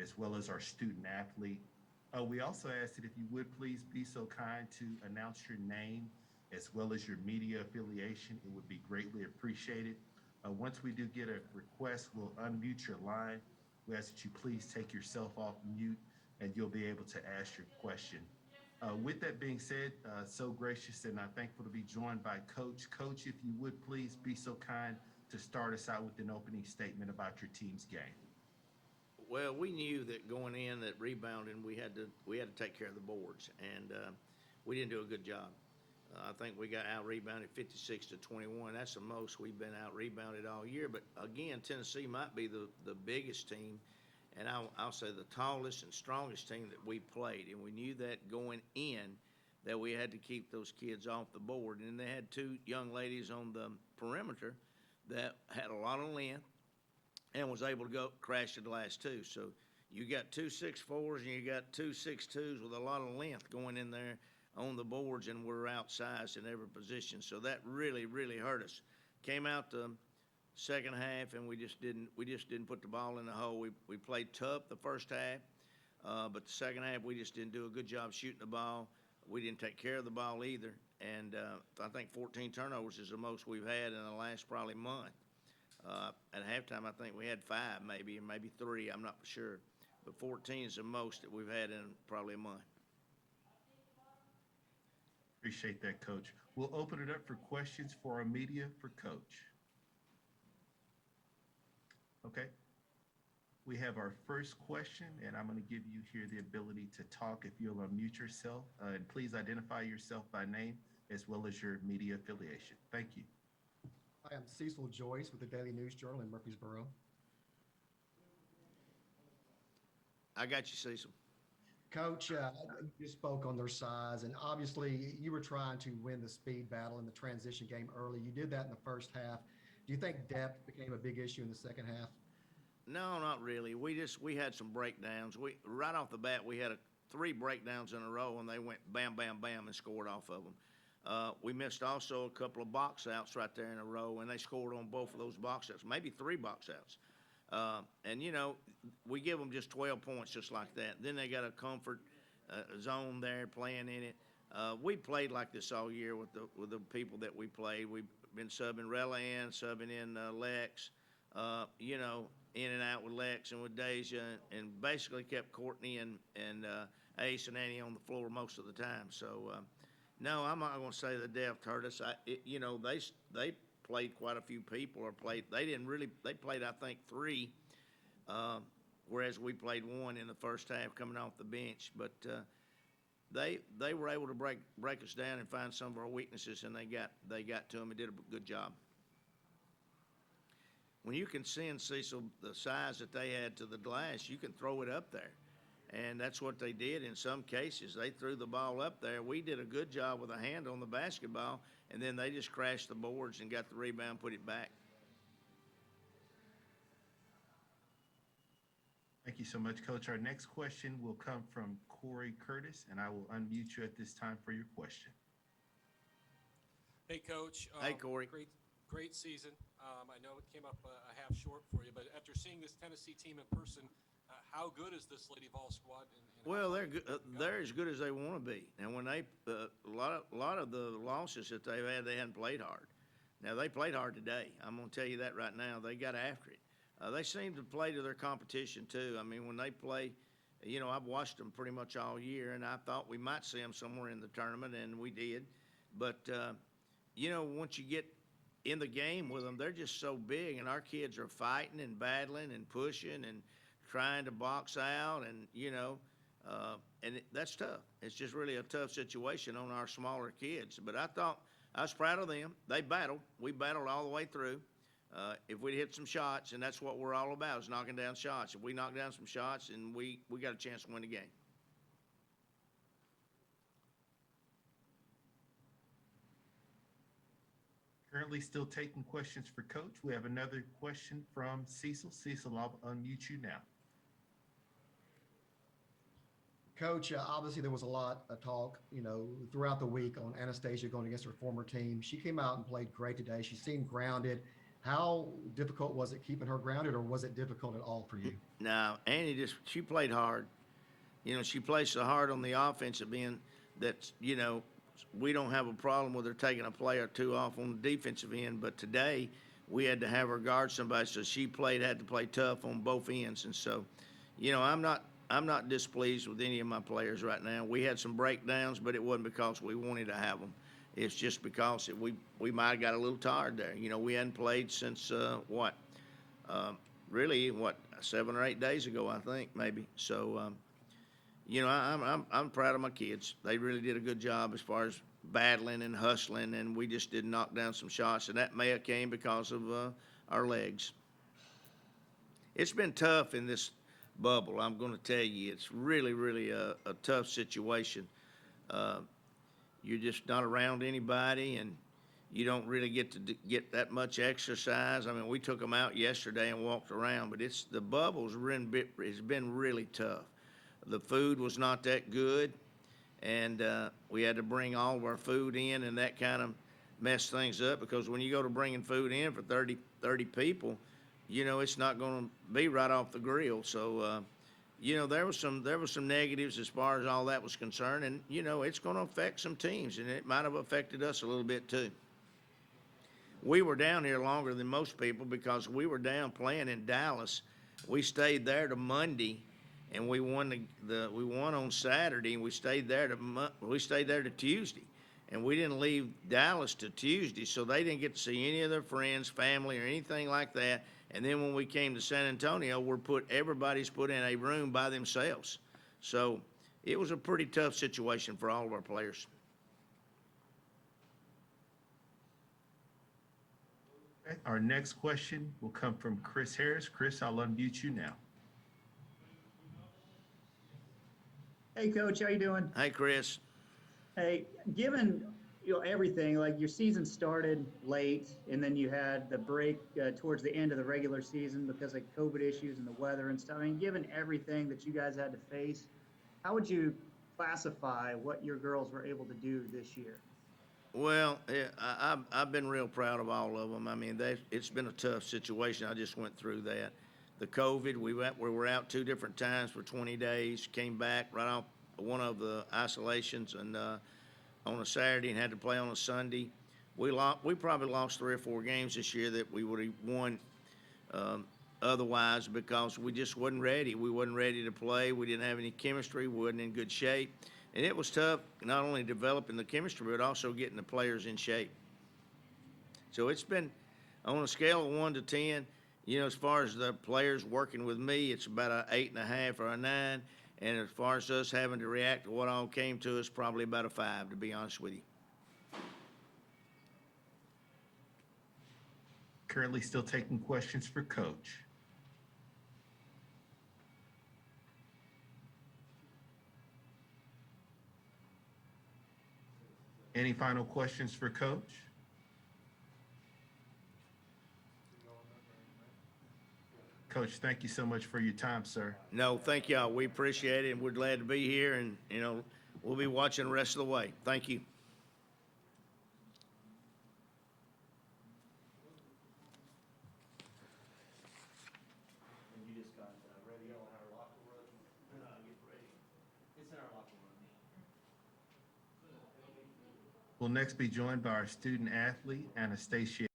as well as our student athlete. We also ask that if you would please be so kind to announce your name as well as your media affiliation. It would be greatly appreciated. Once we do get a request, we'll unmute your line. We ask that you please take yourself off mute and you'll be able to ask your question. With that being said, so gracious and I'm thankful to be joined by Coach. Coach, if you would please be so kind to start us out with an opening statement about your team's game. Well, we knew that going in that rebounding, we had to take care of the boards, and we didn't do a good job. I think we got out rebounded 56-21. That's the most we've been out rebounded all year. But again, Tennessee might be the biggest team, and I'll say the tallest and strongest team that we played. And we knew that going in that we had to keep those kids off the board. And they had two young ladies on the perimeter that had a lot of length and was able to go crash the glass too. So you got two 6'4s and you got two 6'2s with a lot of length going in there on the boards, and we're outsized in every position. So that really, really hurt us. Came out the second half and we just didn't put the ball in the hole. We played tough the first half, but the second half we just didn't do a good job shooting the ball. We didn't take care of the ball either, and I think 14 turnovers is the most we've had in the last probably month. At halftime, I think we had 5 maybe, or maybe 3, I'm not sure. But 14 is the most that we've had in probably a month. Appreciate that, Coach. We'll open it up for questions for our media for Coach. Okay. We have our first question, and I'm going to give you here the ability to talk if you'll unmute yourself. And please identify yourself by name as well as your media affiliation. Thank you. Hi, I'm Cecil Joyce with the Daily News Journal in Murfreesboro. I got you, Cecil. Coach, you spoke on their size, and obviously you were trying to win the speed battle in the transition game early. You did that in the first half. Do you think depth became a big issue in the second half? No, not really. We had some breakdowns. We right off the bat we had 3 breakdowns in a row, and they went bam, bam, bam, and scored off of them. We missed also a couple of box outs right there in a row, and they scored on both of those box outs, maybe 3 box outs. And, you know, we give them just 12 points just like that. Then they got a comfort zone there playing in it. We played like this all year with the people that we played. We've been subbing Rella in, subbing in Lex, you know, in and out with Lex and with Deja, and basically kept Courtney and Ace and Annie on the floor most of the time. So, no, I'm not going to say the depth hurt us. You know, they played quite a few people, they played, I think, 3, whereas we played 1 in the first half coming off the bench. But they were able to break us down and find some of our weaknesses, and they got to them and did a good job. When you can send, Cecil, the size that they had to the glass, you can throw it up there. And that's what they did in some cases. They threw the ball up there. We did a good job with a hand on the basketball, and then they just crashed the boards and got the rebound, put it back. Thank you so much, Coach. Our next question will come from Corey Curtis, and I will unmute you at this time for your question. Hey, Coach. Hey, Corey. Great season. I know it came up a half short for you, but after seeing this Tennessee team in person, how good is this Lady Vol squad? Well, they're good. They're as good as they want to be. And when they a lot of the losses that they've had, they hadn't played hard. Now they played hard today. I'm going to tell you that right now. They got after it. They seem to play to their competition too. I mean, when they play, you know, I've watched them pretty much all year, and I thought we might see them somewhere in the tournament, and we did. But you know, once you get in the game with them, they're just so big, and our kids are fighting and battling and pushing and trying to box out, and you know, that's tough. It's just really a tough situation on our smaller kids. But I was proud of them. They battled. We battled all the way through. If we hit some shots, and that's what we're all about, is knocking down shots. If we knock down some shots, and we got a chance to win the game. Currently still taking questions for Coach. We have another question from Cecil. Cecil, I'll unmute you now. Coach, obviously there was a lot of talk, you know, throughout the week on Anastasia going against her former team. She came out and played great today. She seemed grounded. How difficult was it keeping her grounded, or was it difficult at all for you? Now, Annie she played hard. You know, she plays so hard on the offensive end that, you know, we don't have a problem with her taking a play or two off on the defensive end. But today, we had to have her guard somebody, so she had to play tough on both ends. And so, you know, I'm not displeased with any of my players right now. We had some breakdowns, but it wasn't because we wanted to have them. It's just because we might have got a little tired there. You know, we hadn't played since really 7 or 8 days ago, I think maybe. So. You know, I'm proud of my kids. They really did a good job as far as battling and hustling, and we just did knock down some shots, and that may have came because of our legs. It's been tough in this bubble. I'm going to tell you, it's really, really a tough situation. Uh, you're just not around anybody, and you don't really get to get that much exercise. I mean, we took them out yesterday and walked around, but the bubble's has been really tough. The food was not that good, and we had to bring all of our food in, and that kind of messed things up because when you go to bringing food in for 30 people, you know, it's not going to be right off the grill. So, you know, there was some negatives as far as all that was concerned, and, you know, it's going to affect some teams, and it might have affected us a little bit too. We were down here longer than most people because we were down playing in Dallas. We stayed there to Monday, and we won we won on Saturday, and we stayed there to Tuesday, and we didn't leave Dallas to Tuesday, so they didn't get to see any of their friends, family, or anything like that. And then when we came to San Antonio, everybody's put in a room by themselves, so it was a pretty tough situation for all of our players. Okay, our next question will come from Chris Harris. Chris, I'll unmute you now. Hey, Coach, how you doing? Hey, Chris. Hey, given everything, like your season started late, and then you had the break towards the end of the regular season because of COVID issues and the weather and stuff. I mean, given everything that you guys had to face, how would you classify what your girls were able to do this year? Well, yeah, I've been real proud of all of them. I mean, it's been a tough situation. I just went through that. The COVID, we were out 2 different times for 20 days, came back right off one of the isolations, and on a Saturday and had to play on a Sunday. We probably lost 3 or 4 games this year that we would have won otherwise because we just wasn't ready. We wasn't ready to play. We didn't have any chemistry. We wasn't in good shape. And it was tough not only developing the chemistry, but also getting the players in shape. So it's been, on a scale of 1 to 10, you know, as far as the players working with me, it's about a 8.5 or a 9. And as far as us having to react to what all came to us, probably about a 5, to be honest with you. Currently still taking questions for Coach. Any final questions for Coach? Coach, thank you so much for your time, sir. No, thank y'all. We appreciate it, and we're glad to be here, and, you know, we'll be watching the rest of the way. Thank you. You just got ready on our locker room. Get ready. It's in our locker room. We'll next be joined by our student athlete, Anastasia.